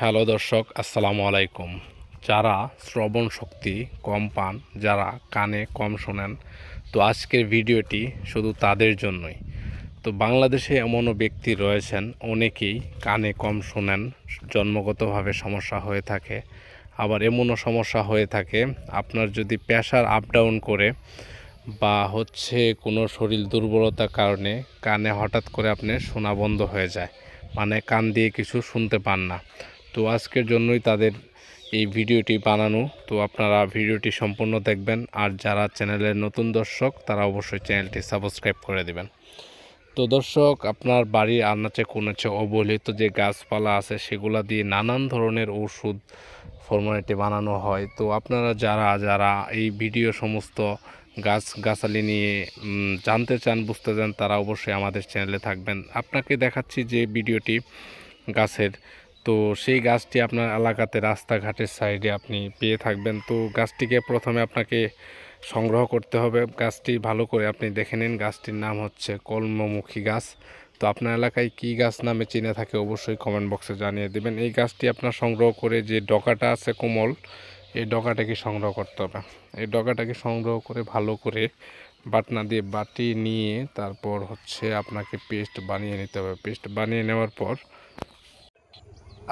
Hello দর্শক, আসসালামু আলাইকুম। যারা শ্রবণ শক্তি কম পান, যারা কানে কম শোনেন, তো আজকের ভিডিওটি শুধু তাদের জন্যই। তো বাংলাদেশে এমনও ব্যক্তি রয়েছেন, অনেকেই কানে কম শোনেন, জন্মগতভাবে সমস্যা হয়ে থাকে। আবার এমনও সমস্যা হয়ে থাকে, আপনার যদি প্রেশার আপ ডাউন করে বা কোনো শরীর দুর্বলতার কারণে কানে হঠাৎ করে আপনার শোনা বন্ধ হয়ে যায়, মানে কান দিয়ে কিছু শুনতে পান না। তো আজকের জন্যই তাদের এই ভিডিওটি বানানো। তো আপনারা ভিডিওটি সম্পূর্ণ দেখবেন, আর যারা চ্যানেলের নতুন দর্শক তারা অবশ্যই চ্যানেলটি সাবস্ক্রাইব করে দিবেন। তো দর্শক, আপনার বাড়ির আনাচে কোনাচে অবহেলিত যে গাছপালা আছে সেগুলা দিয়ে নানান ধরনের ওষুধ ফর্মুলাটি বানানো হয়। তো আপনারা যারা যারা এই ভিডিও সমস্ত গাছগাছালি নিয়ে জানতে চান, বুঝতে চান, তারা অবশ্যই আমাদের চ্যানেলে থাকবেন। আপনাকে দেখাচ্ছি যে ভিডিওটি গাছের, তো সেই গাছটি আপনার এলাকাতে রাস্তাঘাটের সাইডে আপনি পেয়ে থাকবেন। তো গাছটিকে প্রথমে আপনাকে সংগ্রহ করতে হবে। গাছটি ভালো করে আপনি দেখে নিন। গাছটির নাম হচ্ছে কলমমুখী গাছ। তো আপনার এলাকায় কী গাছ নামে চিনে থাকে অবশ্যই কমেন্ট বক্সে জানিয়ে দেবেন। এই গাছটি আপনার সংগ্রহ করে যে ডগাটা আছে কোমল, এই ডগাটাকে সংগ্রহ করতে হবে। এই ডগাটাকে সংগ্রহ করে ভালো করে বাটনা দিয়ে বাটি নিয়ে তারপর আপনাকে পেস্ট বানিয়ে নিতে হবে। পেস্ট বানিয়ে নেওয়ার পর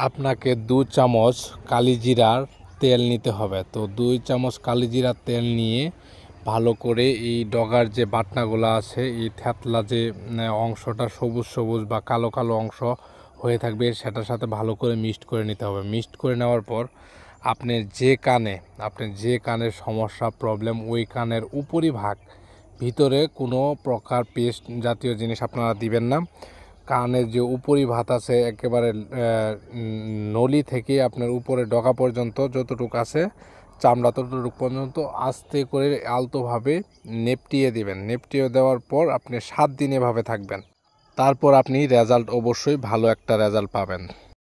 আপনাকে 2 চামচ কালিজিরার তেল নিতে হবে। তো 2 চামচ কালিজিরার তেল নিয়ে ভালো করে এই ডগার যে বাটনাগুলো আছে, এই থ্যাতলা যে অংশটা সবুজ সবুজ বা কালো কালো অংশ হয়ে থাকবে, সেটার সাথে ভালো করে মিক্সড করে নিতে হবে। মিক্সড করে নেওয়ার পর আপনার যে কানের সমস্যা প্রবলেম, ওই কানের উপরিভাগ ভিতরে কোনো প্রকার পেস্ট জাতীয় জিনিস আপনারা দিবেন না। কানের যে উপরিভাগ আছে একেবারে নলি থেকে আপনার উপরে ডগা পর্যন্ত যতটুকু আছে চামড়া, ততটুকু পর্যন্ত আস্তে করে আলতোভাবে নেপটিয়ে দিবেন। নেপটিয়ে দেওয়ার পর আপনি 7 দিন এভাবে থাকবেন। তারপর আপনি রেজাল্ট, অবশ্যই ভালো একটা রেজাল্ট পাবেন।